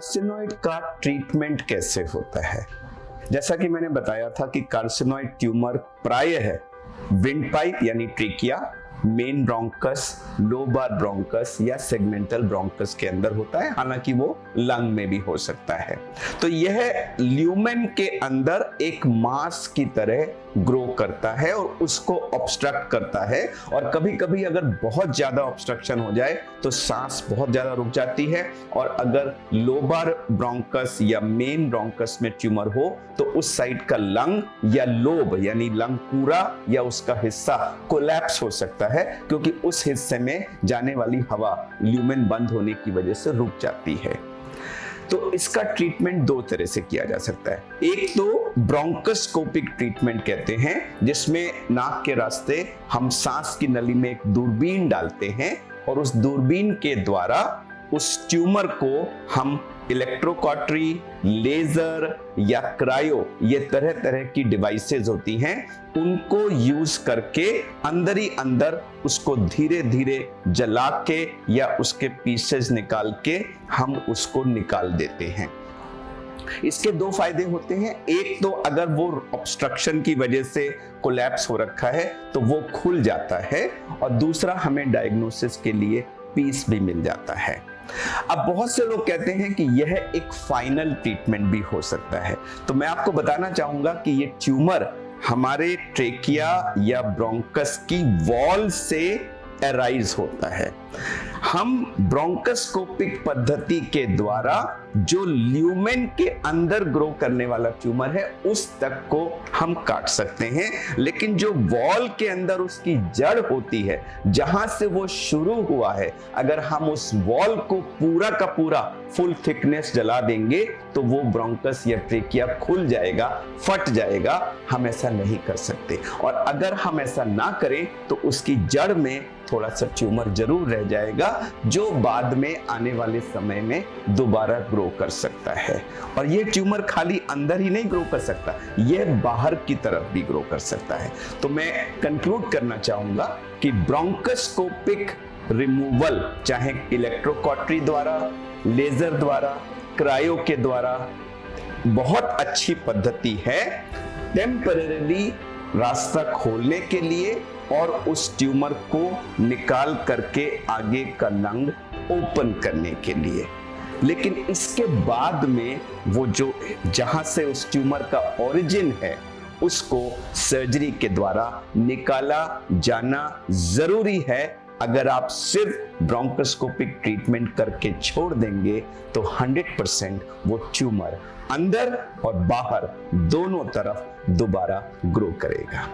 Carcinoid का treatment कैसे होता है? जैसा कि मैंने बताया था कि कार्सिनोइड ट्यूमर प्रायः विंड पाइप यानी trachea, main bronchus, lobar bronchus या सेगमेंटल ब्रोंकस के अंदर होता है, हालांकि वो लंग में भी हो सकता है। तो यह ल्यूमेन के अंदर एक मास की तरह ग्रो करता है और उसको ऑब्स्ट्रक्ट करता है, और कभी कभी अगर बहुत ज्यादा ऑब्स्ट्रक्शन हो जाए तो सांस बहुत ज्यादा रुक जाती है, और अगर लोबार ब्रोंकस या मेन ब्रोंकस में ट्यूमर हो तो उस साइड का लंग या लोब यानी लंग पूरा या उसका हिस्सा कोलैप्स हो सकता है, क्योंकि उस हिस्से में जाने वाली हवा ल्यूमेन बंद होने की वजह से रुक जाती है। तो इसका ट्रीटमेंट दो तरह से किया जा सकता है। एक तो ब्रोंकोस्कोपिक ट्रीटमेंट कहते हैं, जिसमें नाक के रास्ते हम सांस की नली में एक दूरबीन डालते हैं और उस दूरबीन के द्वारा उस ट्यूमर को हम इलेक्ट्रोकॉटरी, लेजर या क्रायो, ये तरह तरह की डिवाइसेस होती हैं, उनको यूज करके अंदर ही अंदर उसको धीरे धीरे जला के या उसके पीसेस निकाल के हम उसको निकाल देते हैं। इसके दो फायदे होते हैं। एक तो अगर वो ऑब्स्ट्रक्शन की वजह से कोलैप्स हो रखा है तो वो खुल जाता है, और दूसरा हमें डायग्नोसिस के लिए पीस भी मिल जाता है। अब बहुत से लोग कहते हैं कि यह एक फाइनल ट्रीटमेंट भी हो सकता है, तो मैं आपको बताना चाहूंगा कि ये ट्यूमर हमारे ट्रेकिया या ब्रोंकस की वॉल से अराइज होता है। हम ब्रोंकोस्कोपिक पद्धति के द्वारा जो ल्यूमेन के अंदर ग्रो करने वाला ट्यूमर है उस तक को हम काट सकते हैं, लेकिन जो वॉल के अंदर उसकी जड़ होती है, जहां से वो शुरू हुआ है, अगर हम उस वॉल को पूरा का पूरा फुल थिकनेस जला देंगे तो वो ब्रोंकस या ट्रेकिया खुल जाएगा, फट जाएगा। हम ऐसा नहीं कर सकते, और अगर हम ऐसा ना करें तो उसकी जड़ में थोड़ा सा ट्यूमर जरूर रह जाएगा, जो बाद में आने वाले समय में दोबारा ग्रो कर सकता है। और ये ट्यूमर खाली अंदर ही नहीं ग्रो कर सकता, ये बाहर की तरफ भी ग्रो कर सकता है। तो मैं कंक्लूड करना चाहूंगा कि ब्रोंकोस्कोपिक रिमूवल, चाहे इलेक्ट्रोकॉटरी द्वारा, लेजर द्वारा, क्रायो के द्वारा, बहुत अच्छी पद्धति है टेम्परेरी रास्ता खोलने के लिए और उस ट्यूमर को निकाल करके आगे का लंग ओपन करने के लिए। लेकिन इसके बाद में वो जो जहां से उस ट्यूमर का ओरिजिन है उसको सर्जरी के द्वारा निकाला जाना जरूरी है। अगर आप सिर्फ ब्रोंकोस्कोपिक ट्रीटमेंट करके छोड़ देंगे तो 100% वो ट्यूमर अंदर और बाहर दोनों तरफ दोबारा ग्रो करेगा।